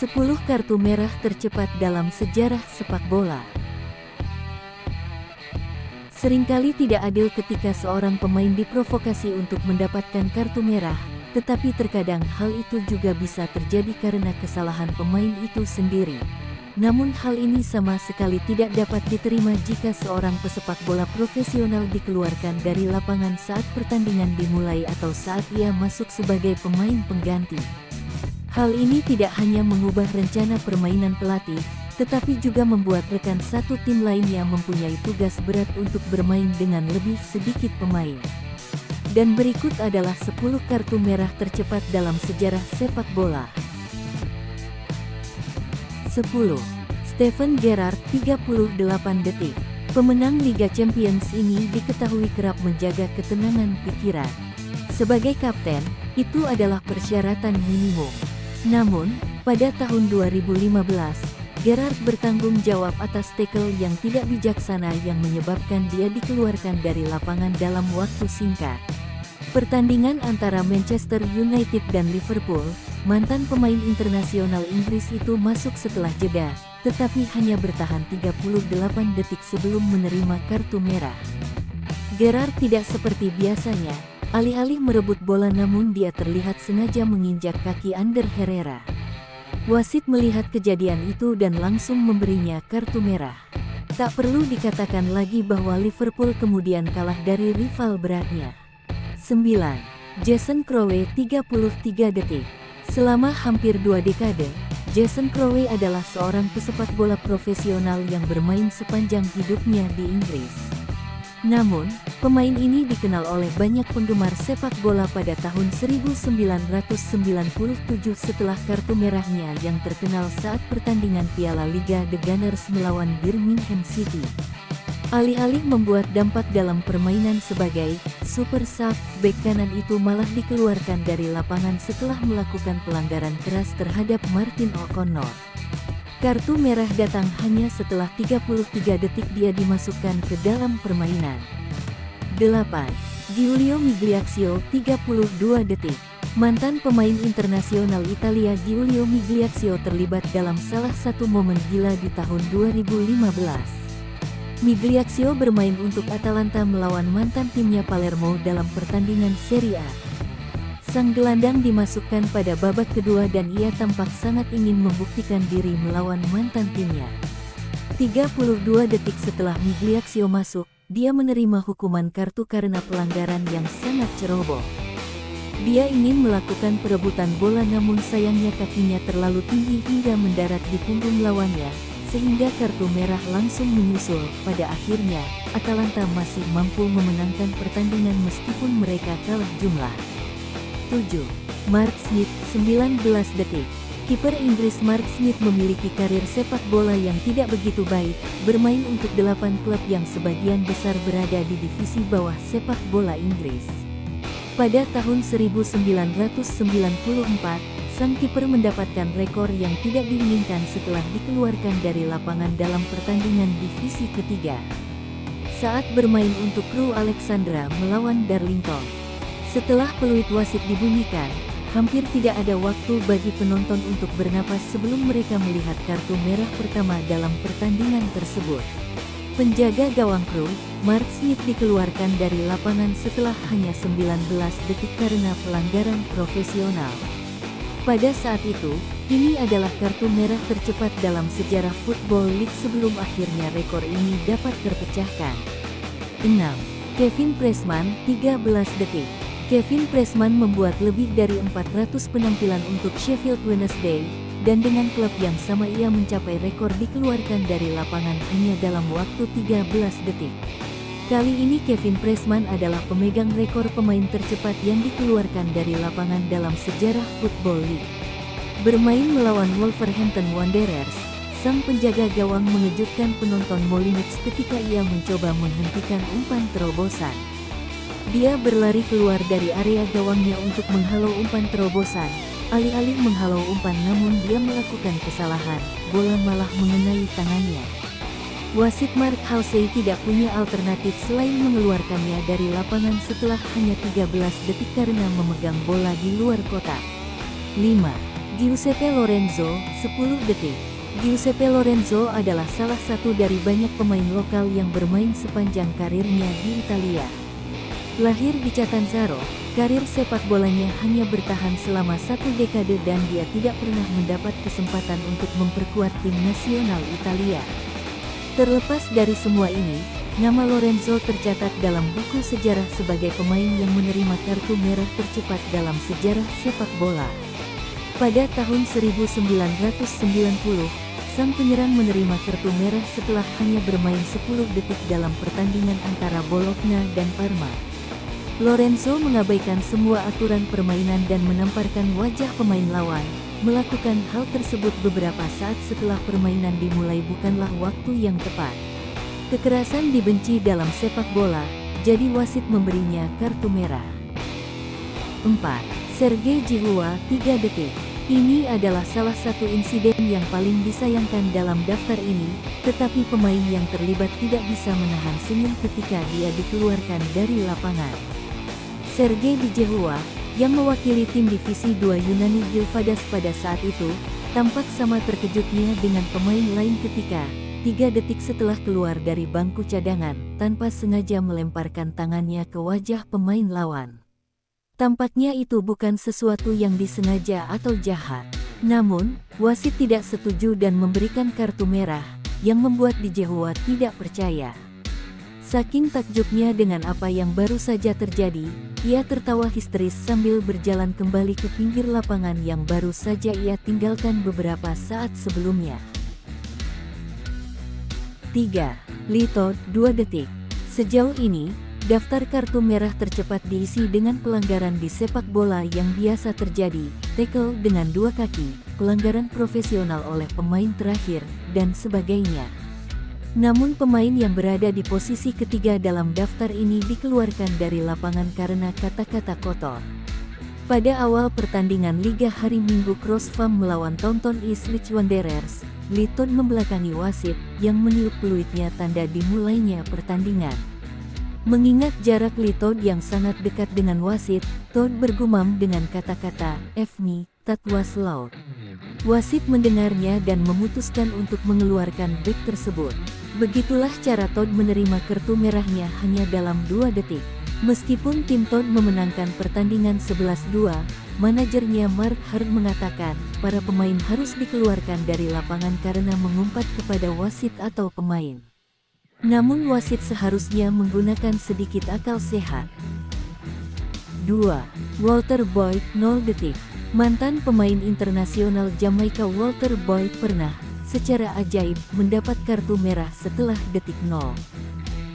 10 kartu merah tercepat dalam sejarah sepak bola. Seringkali tidak adil ketika seorang pemain diprovokasi untuk mendapatkan kartu merah, tetapi terkadang hal itu juga bisa terjadi karena kesalahan pemain itu sendiri. Namun hal ini sama sekali tidak dapat diterima jika seorang pesepak bola profesional dikeluarkan dari lapangan saat pertandingan dimulai atau saat ia masuk sebagai pemain pengganti. Hal ini tidak hanya mengubah rencana permainan pelatih, tetapi juga membuat rekan satu tim lainnya mempunyai tugas berat untuk bermain dengan lebih sedikit pemain. Dan berikut adalah 10 kartu merah tercepat dalam sejarah sepak bola. 10. Steven Gerrard 38 detik. Pemenang Liga Champions ini diketahui kerap menjaga ketenangan pikiran. Sebagai kapten, itu adalah persyaratan minimum. Namun, pada tahun 2015, Gerrard bertanggung jawab atas tackle yang tidak bijaksana yang menyebabkan dia dikeluarkan dari lapangan dalam waktu singkat. Pertandingan antara Manchester United dan Liverpool, mantan pemain internasional Inggris itu masuk setelah jeda, tetapi hanya bertahan 38 detik sebelum menerima kartu merah. Gerrard tidak seperti biasanya, alih-alih merebut bola namun dia terlihat sengaja menginjak kaki Ander Herrera. Wasit melihat kejadian itu dan langsung memberinya kartu merah. Tak perlu dikatakan lagi bahwa Liverpool kemudian kalah dari rival beratnya. 9. Jason Crowe 33 detik. Selama hampir 2 dekade, Jason Crowe adalah seorang pesepak bola profesional yang bermain sepanjang hidupnya di Inggris. Namun, pemain ini dikenal oleh banyak penggemar sepak bola pada tahun 1997 setelah kartu merahnya yang terkenal saat pertandingan Piala Liga The Gunners melawan Birmingham City. Alih-alih membuat dampak dalam permainan sebagai super sub, bek kanan itu malah dikeluarkan dari lapangan setelah melakukan pelanggaran keras terhadap Martin O'Connor. Kartu merah datang hanya setelah 33 detik dia dimasukkan ke dalam permainan. 8. Giulio Migliaccio 32 detik. Mantan pemain internasional Italia Giulio Migliaccio terlibat dalam salah satu momen gila di tahun 2015. Migliaccio bermain untuk Atalanta melawan mantan timnya Palermo dalam pertandingan Serie A. Sang gelandang dimasukkan pada babak kedua dan ia tampak sangat ingin membuktikan diri melawan mantan timnya. 32 detik setelah Migliaccio masuk, dia menerima hukuman kartu karena pelanggaran yang sangat ceroboh. Dia ingin melakukan perebutan bola namun sayangnya kakinya terlalu tinggi hingga mendarat di punggung lawannya, sehingga kartu merah langsung menyusul. Pada akhirnya, Atalanta masih mampu memenangkan pertandingan meskipun mereka kalah jumlah. 7. Mark Smith 19 detik. Kiper Inggris Mark Smith memiliki karir sepak bola yang tidak begitu baik, bermain untuk 8 klub yang sebagian besar berada di divisi bawah sepak bola Inggris. Pada tahun 1994, sang kiper mendapatkan rekor yang tidak diinginkan setelah dikeluarkan dari lapangan dalam pertandingan divisi ketiga. Saat bermain untuk Crewe Alexandra melawan Darlington. Setelah peluit wasit dibunyikan, hampir tidak ada waktu bagi penonton untuk bernapas sebelum mereka melihat kartu merah pertama dalam pertandingan tersebut. Penjaga gawang Crewe, Mark Smith dikeluarkan dari lapangan setelah hanya 19 detik karena pelanggaran profesional. Pada saat itu, ini adalah kartu merah tercepat dalam sejarah Football League sebelum akhirnya rekor ini dapat terpecahkan. 6. Kevin Pressman 13 detik. Kevin Pressman membuat lebih dari 400 penampilan untuk Sheffield Wednesday, dan dengan klub yang sama ia mencapai rekor dikeluarkan dari lapangan hanya dalam waktu 13 detik. Kali ini Kevin Pressman adalah pemegang rekor pemain tercepat yang dikeluarkan dari lapangan dalam sejarah Football League. Bermain melawan Wolverhampton Wanderers, sang penjaga gawang mengejutkan penonton Molineux ketika ia mencoba menghentikan umpan terobosan. Dia berlari keluar dari area gawangnya untuk menghalau umpan terobosan. Alih-alih menghalau umpan namun dia melakukan kesalahan, bola malah mengenai tangannya. Wasit Mark Halsey tidak punya alternatif selain mengeluarkannya dari lapangan setelah hanya 13 detik karena memegang bola di luar kotak. 5. Giuseppe Lorenzo, 10 detik. Giuseppe Lorenzo adalah salah satu dari banyak pemain lokal yang bermain sepanjang karirnya di Italia. Lahir di Catanzaro, karir sepak bolanya hanya bertahan selama 1 dekade dan dia tidak pernah mendapat kesempatan untuk memperkuat tim nasional Italia. Terlepas dari semua ini, nama Lorenzo tercatat dalam buku sejarah sebagai pemain yang menerima kartu merah tercepat dalam sejarah sepak bola. Pada tahun 1990, sang penyerang menerima kartu merah setelah hanya bermain 10 detik dalam pertandingan antara Bologna dan Parma. Lorenzo mengabaikan semua aturan permainan dan menamparkan wajah pemain lawan. Melakukan hal tersebut beberapa saat setelah permainan dimulai bukanlah waktu yang tepat. Kekerasan dibenci dalam sepak bola, jadi wasit memberinya kartu merah. 4. Sergei Jihua, 3 detik. Ini adalah salah satu insiden yang paling disayangkan dalam daftar ini, tetapi pemain yang terlibat tidak bisa menahan senyum ketika dia dikeluarkan dari lapangan. Sergei Jihua, yang mewakili tim Divisi 2 Yunani Gilvadas pada saat itu, tampak sama terkejutnya dengan pemain lain ketika 3 detik setelah keluar dari bangku cadangan, tanpa sengaja melemparkan tangannya ke wajah pemain lawan. Tampaknya itu bukan sesuatu yang disengaja atau jahat. Namun, wasit tidak setuju dan memberikan kartu merah, yang membuat Jihua tidak percaya. Saking takjubnya dengan apa yang baru saja terjadi, ia tertawa histeris sambil berjalan kembali ke pinggir lapangan yang baru saja ia tinggalkan beberapa saat sebelumnya. 3. Lito, 2 detik. Sejauh ini, daftar kartu merah tercepat diisi dengan pelanggaran di sepak bola yang biasa terjadi, tackle dengan 2 kaki, pelanggaran profesional oleh pemain terakhir, dan sebagainya. Namun pemain yang berada di posisi ketiga dalam daftar ini dikeluarkan dari lapangan karena kata-kata kotor. Pada awal pertandingan Liga hari Minggu Crossfarm melawan Taunton East Leeds Wanderers, Liton membelakangi wasit, yang meniup peluitnya tanda dimulainya pertandingan. Mengingat jarak Liton yang sangat dekat dengan wasit, Todd bergumam dengan kata-kata, "F me, that was loud." Wasit mendengarnya dan memutuskan untuk mengeluarkan bek tersebut. Begitulah cara Todd menerima kartu merahnya hanya dalam 2 detik. Meskipun tim Todd memenangkan pertandingan 11-2, manajernya Mark Hart mengatakan, para pemain harus dikeluarkan dari lapangan karena mengumpat kepada wasit atau pemain. Namun wasit seharusnya menggunakan sedikit akal sehat. 2. Walter Boyd, 0 detik. Mantan pemain internasional Jamaika Walter Boyd pernah, secara ajaib, mendapat kartu merah setelah detik 0.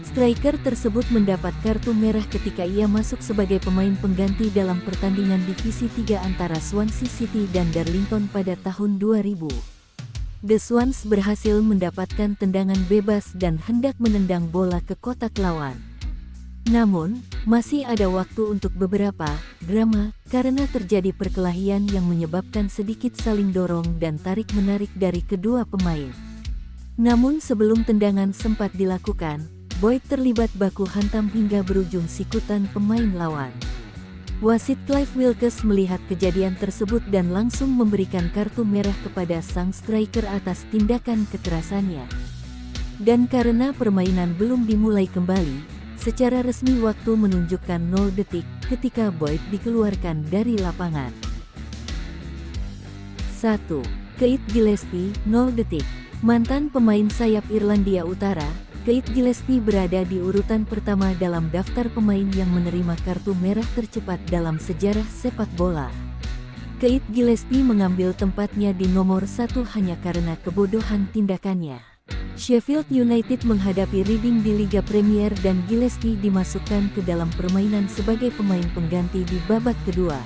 Striker tersebut mendapat kartu merah ketika ia masuk sebagai pemain pengganti dalam pertandingan Divisi 3 antara Swansea City dan Darlington pada tahun 2000. The Swans berhasil mendapatkan tendangan bebas dan hendak menendang bola ke kotak lawan. Namun, masih ada waktu untuk beberapa drama karena terjadi perkelahian yang menyebabkan sedikit saling dorong dan tarik-menarik dari kedua pemain. Namun sebelum tendangan sempat dilakukan, Boyd terlibat baku hantam hingga berujung sikutan pemain lawan. Wasit Clive Wilkes melihat kejadian tersebut dan langsung memberikan kartu merah kepada sang striker atas tindakan kekerasannya. Dan karena permainan belum dimulai kembali, secara resmi waktu menunjukkan 0 detik ketika Boyd dikeluarkan dari lapangan. 1. Keith Gillespie, 0 detik. Mantan pemain sayap Irlandia Utara, Keith Gillespie berada di urutan pertama dalam daftar pemain yang menerima kartu merah tercepat dalam sejarah sepak bola. Keith Gillespie mengambil tempatnya di nomor 1 hanya karena kebodohan tindakannya. Sheffield United menghadapi Reading di Liga Premier dan Gillespie dimasukkan ke dalam permainan sebagai pemain pengganti di babak kedua.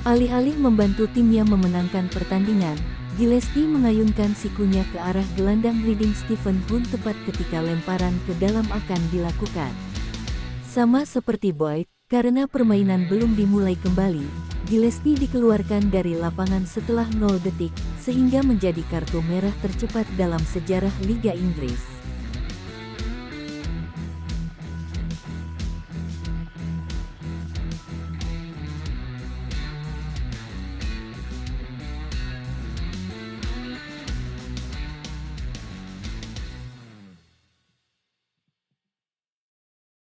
Alih-alih membantu timnya memenangkan pertandingan, Gillespie mengayunkan sikunya ke arah gelandang Reading Stephen Hunt tepat ketika lemparan ke dalam akan dilakukan. Sama seperti Boyd, karena permainan belum dimulai kembali, Gillespie dikeluarkan dari lapangan setelah 0 detik, sehingga menjadi kartu merah tercepat dalam sejarah Liga Inggris.